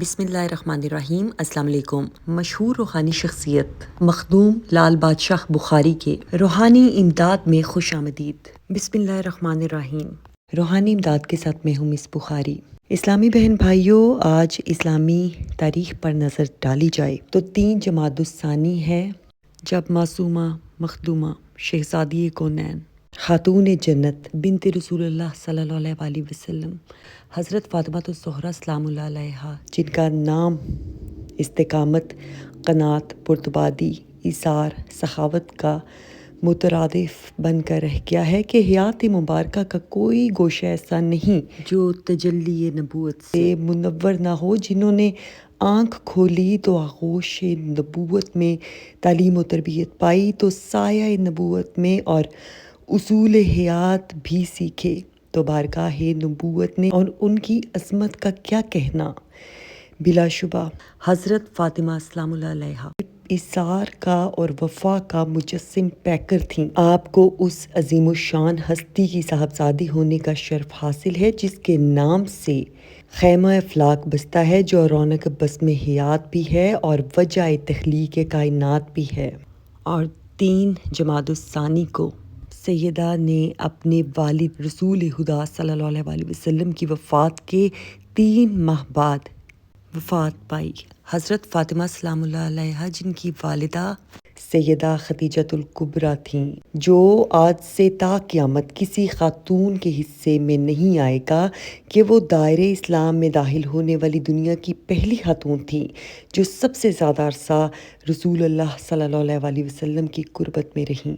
بسم اللہ الرحمن الرحیم۔ السلام علیکم۔ مشہور روحانی شخصیت مخدوم لال بادشاہ بخاری کے روحانی امداد میں خوش آمدید۔ بسم اللہ الرحمن الرحیم۔ روحانی امداد کے ساتھ میں ہوں مس بخاری۔ اسلامی بہن بھائیوں، آج اسلامی تاریخ پر نظر ڈالی جائے تو 3 جمادی الثانی ہے جب معصومہ مخدومہ شہزادی کونین خاتون جنت بنت رسول اللہ صلی اللہ علیہ وسلم حضرت فاطمہ الزہرا سلام اللہ علیہا، جن کا نام استقامت، قناعت، پرتبادی، ایثار، سخاوت کا مترادف بن کر رہ گیا ہے کہ حیات مبارکہ کا کوئی گوشہ ایسا نہیں جو تجلی نبوت سے منور نہ ہو۔ جنہوں نے آنکھ کھولی تو آغوش نبوت میں تعلیم و تربیت پائی تو سایہ نبوت میں اور اصول حیات بھی سیکھے تو بارگاہ نبوت نے اور ان کی عظمت کا کیا کہنا۔ بلا شبہ حضرت فاطمہ سلام اللہ علیہا ایثار کا اور وفا کا مجسم پیکر تھیں۔ آپ کو اس عظیم الشان ہستی کی صاحبزادی ہونے کا شرف حاصل ہے جس کے نام سے خیمہ افلاک بستا ہے، جو رونق بسم حیات بھی ہے اور وجہ تخلیق کائنات بھی ہے۔ اور 3 جمادی الثانی کو سیدہ نے اپنے والد رسول خدا صلی اللہ علیہ وسلم کی وفات کے 3 ماہ بعد وفات پائی۔ حضرت فاطمہ سلام اللہ علیہا، جن کی والدہ سیدہ خدیجہ الکبریٰ تھیں، جو آج سے تا قیامت کسی خاتون کے حصے میں نہیں آئے گا کہ وہ دائرۂ اسلام میں داخل ہونے والی دنیا کی پہلی خاتون تھیں جو سب سے زیادہ عرصہ رسول اللہ صلی اللہ علیہ وسلم کی قربت میں رہیں۔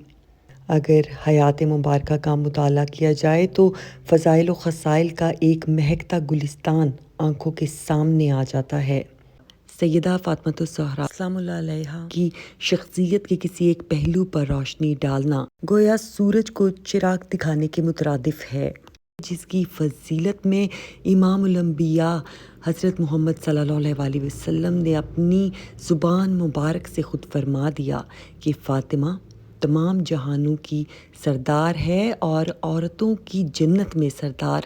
اگر حیات مبارکہ کا مطالعہ کیا جائے تو فضائل و خصائل کا ایک مہکتا گلستان آنکھوں کے سامنے آ جاتا ہے۔ سیدہ فاطمہ الزہرا سلام اللہ علیہا کی شخصیت کے کسی ایک پہلو پر روشنی ڈالنا گویا سورج کو چراغ دکھانے کے مترادف ہے، جس کی فضیلت میں امام الانبیاء حضرت محمد صلی اللہ علیہ وسلم نے اپنی زبان مبارک سے خود فرما دیا کہ فاطمہ تمام جہانوں کی سردار ہے اور عورتوں کی جنت میں سردار۔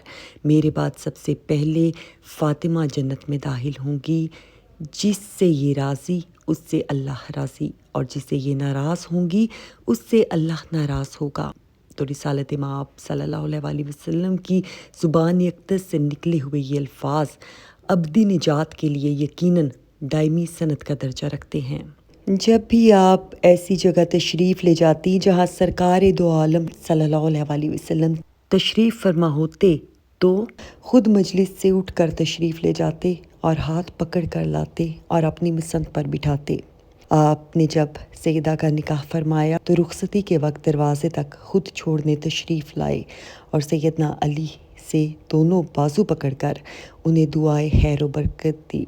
میرے بعد سب سے پہلے فاطمہ جنت میں داخل ہوں گی۔ جس سے یہ راضی اس سے اللہ راضی، اور جس سے یہ ناراض ہوں گی اس سے اللہ ناراض ہوگا۔ تو رسالت مآب صلی اللہ علیہ وسلم کی زبان اقدس سے نکلے ہوئے یہ الفاظ ابدی نجات کے لیے یقیناً دائمی سند کا درجہ رکھتے ہیں۔ جب بھی آپ ایسی جگہ تشریف لے جاتی جہاں سرکار دو عالم صلی اللہ علیہ وسلم تشریف فرما ہوتے تو خود مجلس سے اٹھ کر تشریف لے جاتے اور ہاتھ پکڑ کر لاتے اور اپنی مسند پر بٹھاتے۔ آپ نے جب سیدہ کا نکاح فرمایا تو رخصتی کے وقت دروازے تک خود چھوڑنے تشریف لائے اور سیدنا علی سے دونوں بازو پکڑ کر انہیں دعائے خیر و برکت دی۔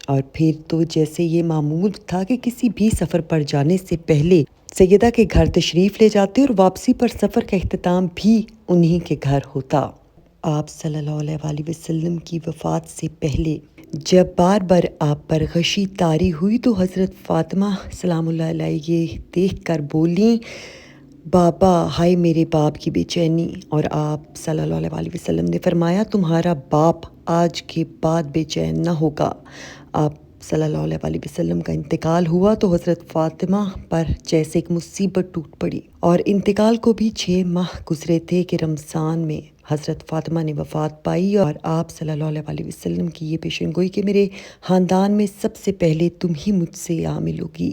اور پھر تو جیسے یہ معمول تھا کہ کسی بھی سفر پر جانے سے پہلے سیدہ کے گھر تشریف لے جاتے اور واپسی پر سفر کا اختتام بھی انہی کے گھر ہوتا۔ آپ صلی اللہ علیہ وسلم کی وفات سے پہلے جب بار بار آپ پر غشی طاری ہوئی تو حضرت فاطمہ سلام اللہ علیہ یہ دیکھ کر بولیں، بابا، ہائے میرے باپ کی بے چینی۔ اور آپ صلی اللہ علیہ وسلم نے فرمایا، تمہارا باپ آج کے بعد بے چین نہ ہوگا۔ آپ صلی اللہ علیہ وسلم کا انتقال ہوا تو حضرت فاطمہ پر جیسے ایک مصیبت ٹوٹ پڑی، اور انتقال کو بھی 6 ماہ گزرے تھے کہ رمضان میں حضرت فاطمہ نے وفات پائی، اور آپ صلی اللہ علیہ وسلم کی یہ پیشن گوئی کہ میرے خاندان میں سب سے پہلے تم ہی مجھ سے عامل ہوگی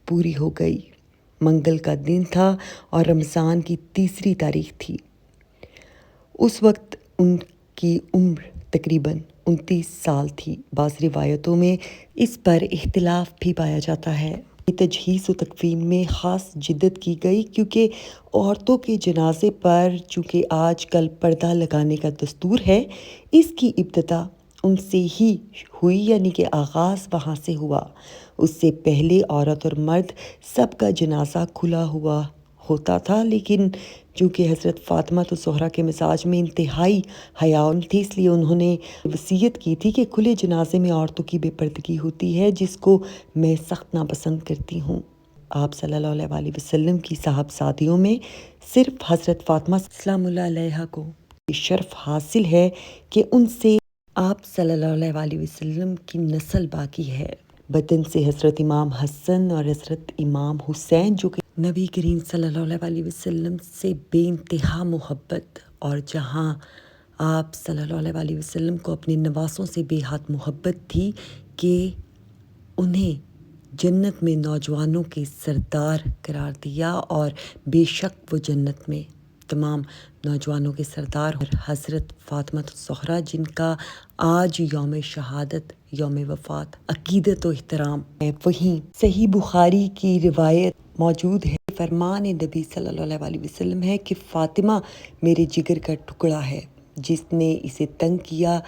پوری ہو گئی۔ منگل کا دن تھا اور رمضان کی 3 تاریخ تھی۔ اس وقت ان کی عمر تقریباً 29 سال تھی۔ بعض روایتوں میں اس پر اختلاف بھی پایا جاتا ہے۔ تجہیز و تکفین میں خاص جدت کی گئی کیونکہ عورتوں کے جنازے پر چونکہ آج کل پردہ لگانے کا دستور ہے، اس کی ابتدا ان سے ہی ہوئی، یعنی کہ آغاز وہاں سے ہوا۔ اس سے پہلے عورت اور مرد سب کا جنازہ کھلا ہوا ہوتا تھا، لیکن چونکہ حضرت فاطمہ الزہرا کے مزاج میں انتہائی حیا تھی، اس لیے انہوں نے وصیت کی تھی کہ کھلے جنازے میں عورتوں کی بے پردگی ہوتی ہے، جس کو میں سخت ناپسند کرتی ہوں۔ آپ صلی اللہ علیہ وسلم کی صاحبزادیوں میں صرف حضرت فاطمہ سلام اللہ علیہا کو یہ شرف حاصل ہے کہ ان سے آپ صلی اللہ علیہ وسلم کی نسل باقی ہے، بدن سے حضرت امام حسن اور حضرت امام حسین جو کہ نبی کریم صلی اللہ علیہ وسلم سے بے انتہا محبت، اور جہاں آپ صلی اللہ علیہ وسلم کو اپنے نواسوں سے بے حد محبت تھی کہ انہیں جنت میں نوجوانوں کے سردار قرار دیا، اور بے شک وہ جنت میں تمام نوجوانوں کے سردار، اور حضرت فاطمہ الزہرا جن کا آج یوم شہادت، یوم وفات، عقیدت و احترام ہے، وہیں صحیح بخاری کی روایت موجود ہے، فرمان نبی صلی اللہ علیہ وسلم ہے کہ فاطمہ میرے جگر کا ٹکڑا ہے، جس نے اسے تنگ کیا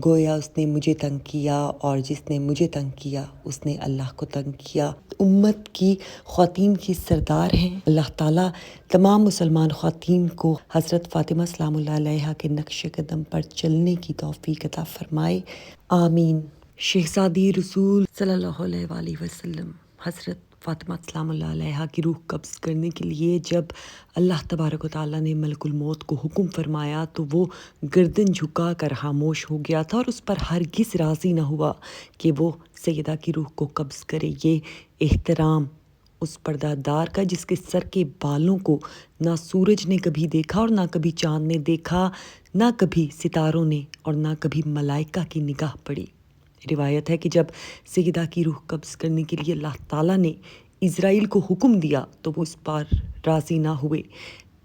گویا اس نے مجھے تنگ کیا، اور جس نے مجھے تنگ کیا اس نے اللہ کو تنگ کیا۔ امت کی خواتین کی سردار ہیں، اللہ تعالیٰ تمام مسلمان خواتین کو حضرت فاطمہ سلام اللہ علیہا کے نقش قدم پر چلنے کی توفیق عطا فرمائے، آمین۔ شہزادی رسول صلی اللہ علیہ وسلم حضرت فاطمہ سلام اللہ علیہا کی روح قبض کرنے کے لیے جب اللہ تبارک و تعالیٰ نے ملک الموت کو حکم فرمایا تو وہ گردن جھکا کر خاموش ہو گیا تھا، اور اس پر ہرگز راضی نہ ہوا کہ وہ سیدہ کی روح کو قبض کرے۔ یہ احترام اس پردہ دار کا جس کے سر کے بالوں کو نہ سورج نے کبھی دیکھا اور نہ کبھی چاند نے دیکھا، نہ کبھی ستاروں نے اور نہ کبھی ملائکہ کی نگاہ پڑی۔ روایت ہے کہ جب سیدہ کی روح قبض کرنے کے لیے اللہ تعالیٰ نے اسرائیل کو حکم دیا تو وہ اس پر راضی نہ ہوئے،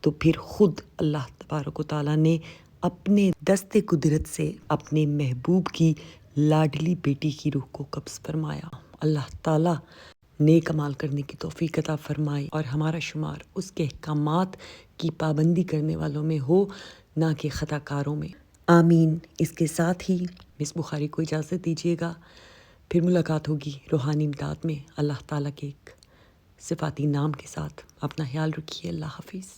تو پھر خود اللہ تبارک و تعالیٰ نے اپنے دست قدرت سے اپنے محبوب کی لاڈلی بیٹی کی روح کو قبض فرمایا۔ اللہ تعالیٰ نیک عمال کرنے کی توفیق عطا فرمائے اور ہمارا شمار اس کے احکامات کی پابندی کرنے والوں میں ہو، نہ کہ خطا کاروں میں، آمین۔ اس کے ساتھ ہی مس بخاری کو اجازت دیجیے گا، پھر ملاقات ہوگی روحانی امداد میں اللہ تعالیٰ کے ایک صفاتی نام کے ساتھ۔ اپنا خیال رکھیے، اللہ حافظ۔